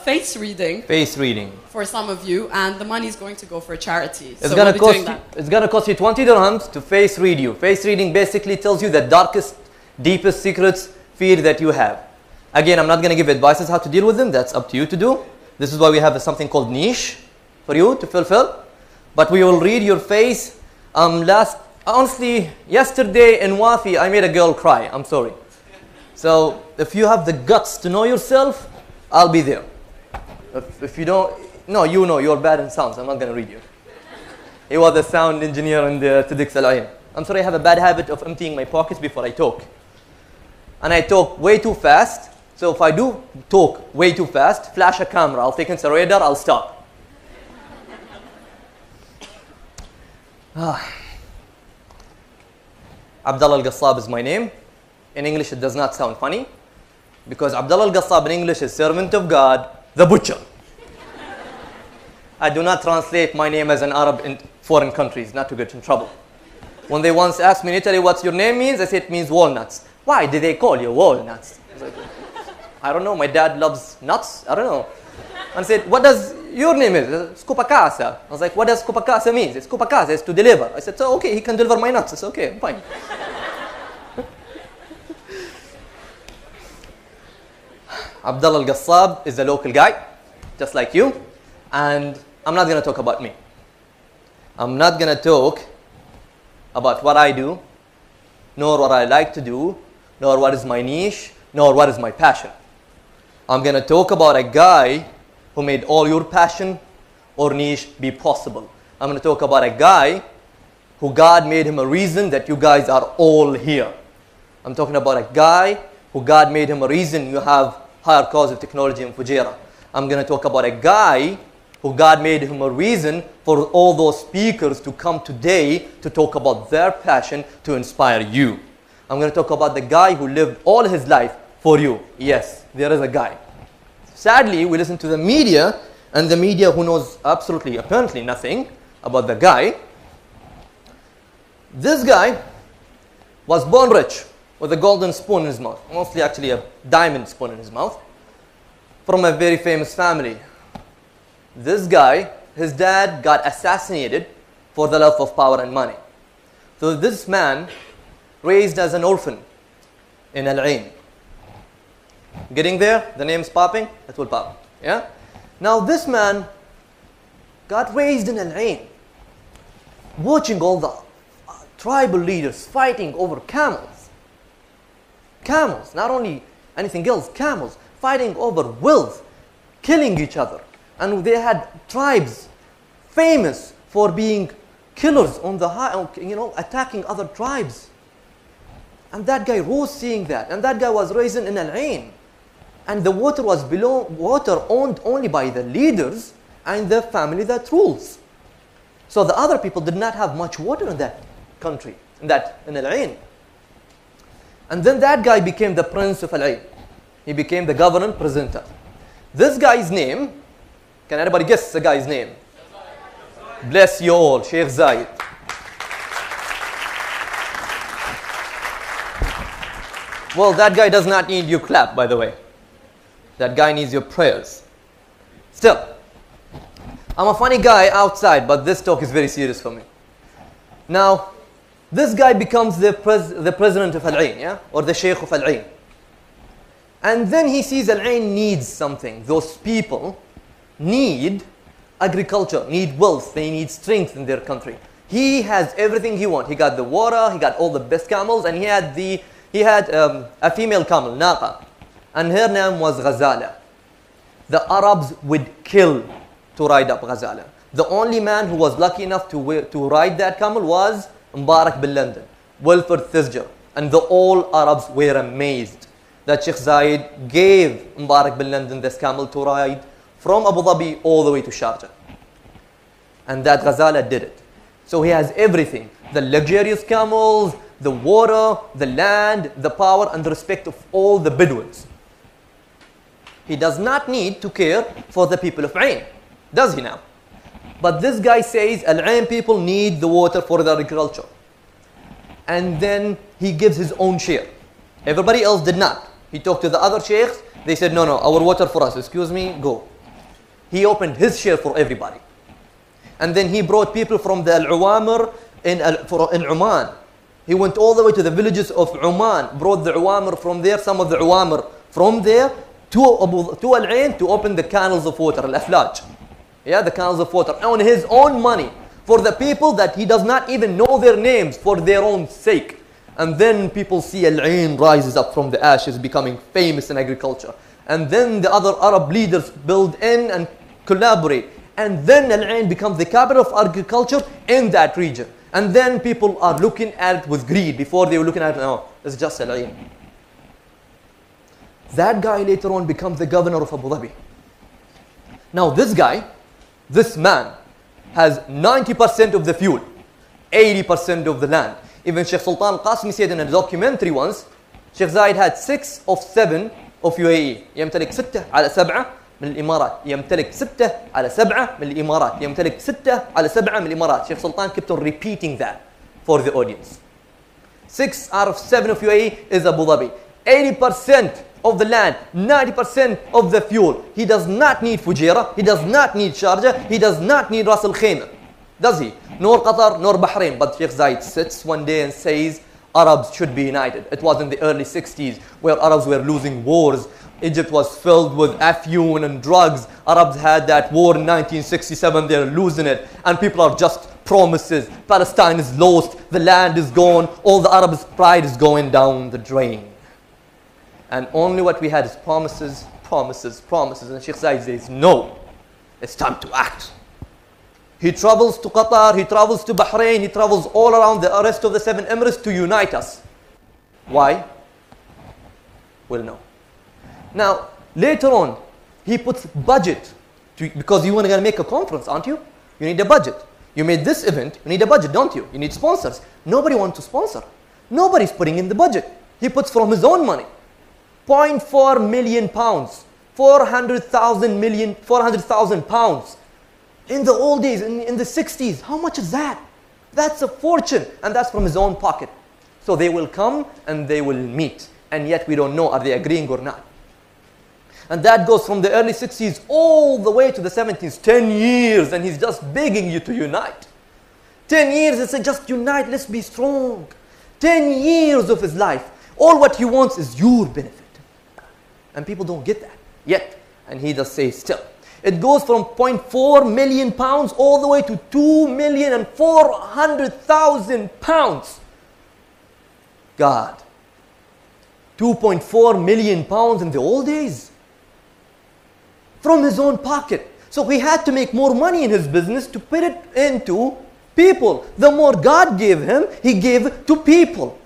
face reading. Face reading. For some of you, and the money is going to go for charity. It's gonna cost you 20 dirhams to face read you. Face reading basically tells you the darkest, deepest secrets, fear that you have. Again, I'm not gonna give advices how to deal with them. That's up to you to do. This is why we have something called niche for you to fulfill. But we will read your face. Honestly, yesterday in Wafi, I made a girl cry. I'm sorry. So if you have the guts to know yourself, I'll be there. If you don't, no, you know, you're bad in sounds. I'm not going to read you. He was a sound engineer in the TEDx Al-Ain. I'm sorry, I have a bad habit of emptying my pockets before I talk. And I talk way too fast. So if I do talk way too fast, flash a camera, I'll take in the radar, I'll stop. Abdallah Al-Ghassab is my name. In English, it does not sound funny. Because Abdallah Al-Ghassab in English is servant of God, the butcher. I do not translate my name as an Arab in foreign countries, not to get in trouble. When they once asked me in Italy what your name means, I said it means walnuts. Why did they call you walnuts? I was like, I don't know, my dad loves nuts, I don't know. And I said, what does your name is? Scopa casa. I was like, what does scopa casa mean? It's scopa casa, it's to deliver. I said, so okay, he can deliver my nuts, it's okay, I'm fine. Abdallah Al-Ghassab is a local guy, just like you. And I'm not going to talk about me. I'm not going to talk about what I do, nor what I like to do, nor what is my niche, nor what is my passion. I'm going to talk about a guy who made all your passion or niche be possible. I'm going to talk about a guy who God made him a reason that you guys are all here. I'm talking about a guy who God made him a reason you have higher cause of technology in Fujairah. I'm going to talk about a guy who God made him a reason for all those speakers to come today to talk about their passion to inspire you. I'm going to talk about the guy who lived all his life for you. Yes, there is a guy. Sadly, we listen to the media, and the media who knows absolutely, apparently nothing about the guy. This guy was born rich with a golden spoon in his mouth, mostly actually a diamond spoon in his mouth, from a very famous family. This guy, his dad got assassinated for the love of power and money. So this man, raised as an orphan in Al-Ain. Getting there? The name's popping? It will pop. Yeah? Now this man got raised in Al-Ain, watching all the tribal leaders fighting over camels. Camels, not only anything else, camels, fighting over wealth, killing each other. And they had tribes famous for being killers on the high, attacking other tribes. And that guy rose seeing that. And that guy was raised in Al-Ain. And the water was water owned only by the leaders and the family that rules. So the other people did not have much water in that country, in Al-Ain. And then that guy became the prince of Al-Ain. He became the governor, presenter. This guy's name, can anybody guess the guy's name? Bless you all, Sheikh Zayed. Well, that guy does not need your clap, by the way. That guy needs your prayers. Still, I'm a funny guy outside, but this talk is very serious for me. Now, this guy becomes the president of Al-Ain, yeah? Or the Sheikh of Al-Ain. And then he sees Al-Ain needs something. Those people need agriculture, need wealth, they need strength in their country. He has everything he wants. He got the water, he got all the best camels, and he had a female camel, Naqa, and her name was Ghazala. The Arabs would kill to ride up Ghazala. The only man who was lucky enough to ride that camel was Mubarak bin London, Wilfred Thizger, and all Arabs were amazed that Sheikh Zayed gave Mubarak bin London this camel to ride from Abu Dhabi all the way to Sharjah. And that Ghazala did it. So he has everything, the luxurious camels, the water, the land, the power, and the respect of all the Bedouins. He does not need to care for the people of Ain, does he now? But this guy says Al-Ain people need the water for their agriculture. And then he gives his own share. Everybody else did not. He talked to the other sheikhs. They said, no, our water for us. Excuse me, go. He opened his share for everybody. And then he brought people from the Al-Uwamir in Oman. He went all the way to the villages of Oman, brought the Uwamir from there, some of the Uwamir from there to Al-Ain to open the canals of water, Al-Aflaj. Yeah, the canals of water on his own money for the people that he does not even know their names for their own sake. And then people see Al-Ain rises up from the ashes, becoming famous in agriculture. And then the other Arab leaders build in and collaborate. And then Al-Ain becomes the capital of agriculture in that region. And then people are looking at it with greed. Before they were looking at it, no, it's just Al-Ain. That guy later on becomes the governor of Abu Dhabi. Now this guy, this man, has 90% of the fuel, 80% of the land. Even Sheikh Sultan Al-Qasimi said in a documentary once, Sheikh Zayed had 6 of 7 of UAE. يمتلك 6 على 7 من الإمارات. يمتلك 6 على 7 من الإمارات. يمتلك 6 على 7 من الإمارات. Sheikh Sultan kept on repeating that for the audience. 6 out of 7 of UAE is Abu Dhabi. 80% of the land, 90% of the fuel. He does not need Fujairah, he does not need Sharjah, he does not need Ras Al Khaimah. Does he? Nor Qatar, nor Bahrain. But Sheikh Zayed sits one day and says, Arabs should be united. It was in the early 60s where Arabs were losing wars. Egypt was filled with afyun and drugs. Arabs had that war in 1967, they're losing it. And people are just promises. Palestine is lost, the land is gone, all the Arabs' pride is going down the drain. And only what we had is promises, promises, promises. And Sheikh Zayed says, no, it's time to act. He travels to Qatar, he travels to Bahrain, he travels all around the rest of the 7 Emirates to unite us. Why? We'll know. Now, later on, he puts budget, because you want to make a conference, aren't you? You need a budget. You made this event, you need a budget, don't you? You need sponsors. Nobody wants to sponsor. Nobody's putting in the budget. He puts from his own money. 0.4 million pounds. 400,000 pounds. In the old days, in the 60s, how much is that? That's a fortune. And that's from his own pocket. So they will come and they will meet. And yet we don't know, are they agreeing or not? And that goes from the early 60s all the way to the 70s. 10 years, and he's just begging you to unite. 10 years, it's just unite, let's be strong. 10 years of his life. All what he wants is your benefit. And people don't get that yet. And he does say still. It goes from 0.4 million pounds all the way to 2,400,000 pounds. God. 2.4 million pounds in the old days. From his own pocket. So he had to make more money in his business to put it into people. The more God gave him, he gave to people.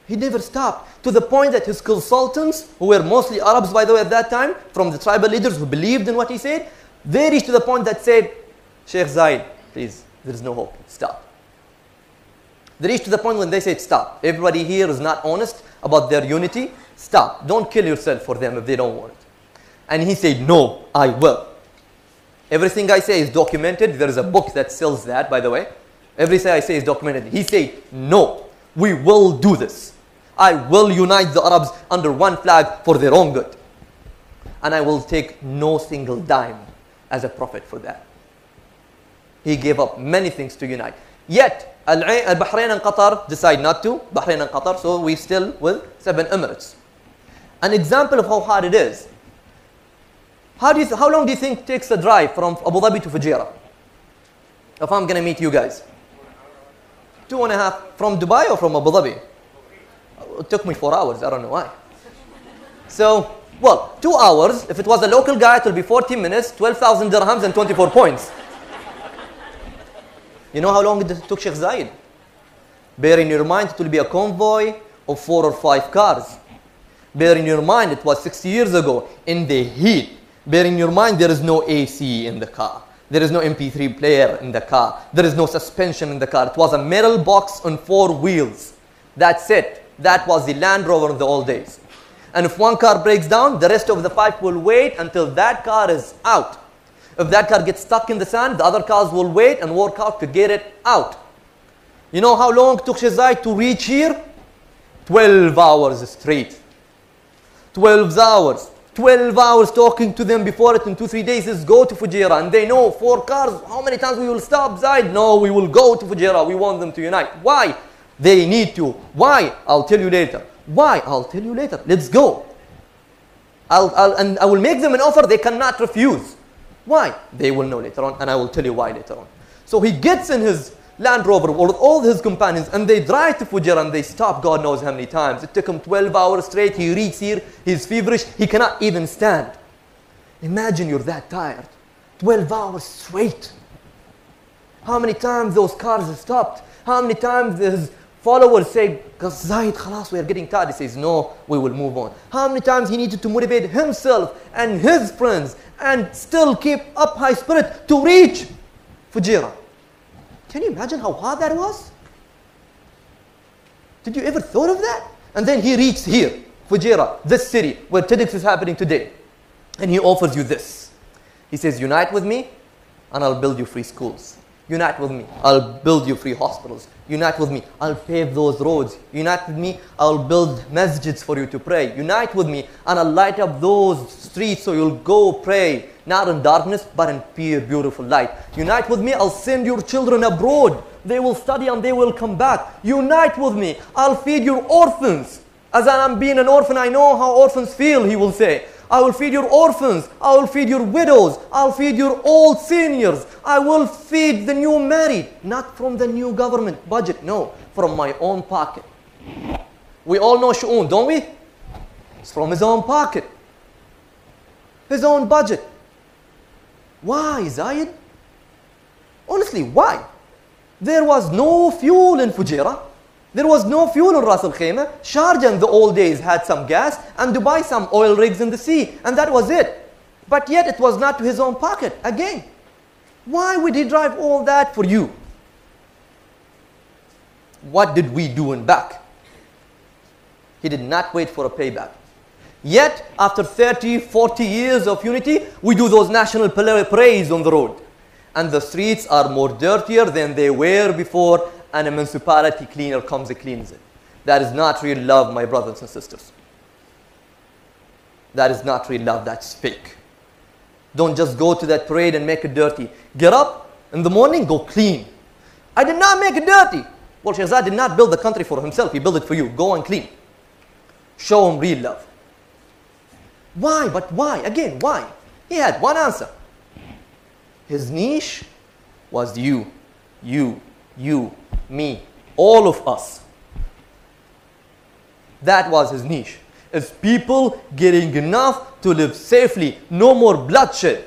He never stopped. To the point that his consultants, who were mostly Arabs by the way at that time, from the tribal leaders who believed in what he said, they reached to the point that said, Sheikh Zayed, please, there is no hope, stop. They reached to the point when they said, stop. Everybody here is not honest about their unity, stop. Don't kill yourself for them if they don't want it. And he said, no, I will. Everything I say is documented. There is a book that sells that, by the way. Everything I say is documented. He said, no, we will do this. I will unite the Arabs under one flag for their own good. And I will take no single dime as a profit for that. He gave up many things to unite. Yet, Bahrain and Qatar decide not to. Bahrain and Qatar, so we still with 7 Emirates. An example of how hard it is. How long do you think it takes a drive from Abu Dhabi to Fujairah? If I'm going to meet you guys. 2.5 from Dubai or from Abu Dhabi? It took me 4 hours, I don't know why. So, well, 2 hours. If it was a local guy, it will be 40 minutes, 12,000 dirhams and 24 points. You know how long it took Sheikh Zayed? Bear in your mind, it will be a convoy of 4 or 5 cars. Bear in your mind, it was 60 years ago, in the heat. Bear in your mind, there is no AC in the car. There is no MP3 player in the car. There is no suspension in the car. It was a metal box on 4 wheels. That's it. That was the Land Rover in the old days. And if one car breaks down, the rest of the 5 will wait until that car is out. If that car gets stuck in the sand, the other cars will wait and work out to get it out. You know how long it took Sheikh Zayed to reach here? 12 hours straight. 12 hours. 12 hours talking to them before it in 2-3 days is go to Fujairah. And they know 4 cars, how many times we will stop Zaid? No, we will go to Fujairah. We want them to unite. Why? They need to. Why? I'll tell you later. Why? I'll tell you later. Let's go. And I will make them an offer they cannot refuse. Why? They will know later on, and I will tell you why later on. So he gets in his Land Rover with all his companions, and they drive to Fujairah, and they stop God knows how many times. It took him 12 hours straight. He reaches here, he's feverish, he cannot even stand. Imagine you're that tired. 12 hours straight. How many times those cars have stopped? How many times his followers say, Zaid, khalas, we are getting tired. He says, no, we will move on. How many times he needed to motivate himself and his friends and still keep up high spirit to reach Fujairah. Can you imagine how hard that was? Did you ever thought of that? And then he reached here, Fujairah, this city where TEDx is happening today. And he offers you this. He says, unite with me and I'll build you free schools. Unite with me, I'll build you free hospitals. Unite with me, I'll pave those roads. Unite with me, I'll build masjids for you to pray. Unite with me and I'll light up those streets so you'll go pray. Not in darkness, but in pure, beautiful light. Unite with me, I'll send your children abroad. They will study and they will come back. Unite with me, I'll feed your orphans. As I'm being an orphan, I know how orphans feel, he will say. I will feed your orphans. I will feed your widows. I'll feed your old seniors. I will feed the new married. Not from the new government budget, no. From my own pocket. We all know Shu'un, don't we? It's from his own pocket. His own budget. Why, Zayed? Honestly, why? There was no fuel in Fujairah. There was no fuel in Ras Al Khaimah. Sharjah in the old days had some gas, and Dubai some oil rigs in the sea, and that was it. But yet it was not to his own pocket. Again, why would he drive all that for you? What did we do in back? He did not wait for a payback. Yet, after 30, 40 years of unity, we do those national parades on the road. And the streets are more dirtier than they were before, and a municipality cleaner comes and cleans it. That is not real love, my brothers and sisters. That is not real love, that's fake. Don't just go to that parade and make it dirty. Get up in the morning, go clean. I did not make it dirty. Well, Shahzad did not build the country for himself, he built it for you. Go and clean. Show him real love. Why? But why? Again, why? He had one answer. His niche was you, me, all of us. That was his niche. It's people getting enough to live safely. No more bloodshed.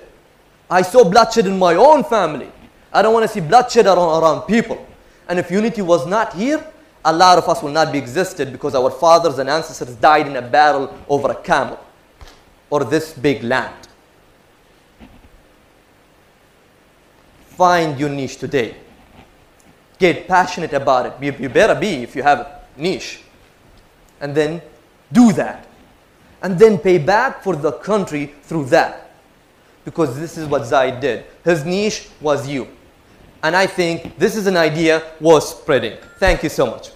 I saw bloodshed in my own family. I don't want to see bloodshed around people. And if unity was not here, a lot of us will not be existed because our fathers and ancestors died in a battle over a camel or this big land. Find your niche today. Get passionate about it. You better be if you have a niche. And then do that. And then pay back for the country through that. Because this is what Zaid did. His niche was you. And I think this is an idea worth spreading. Thank you so much.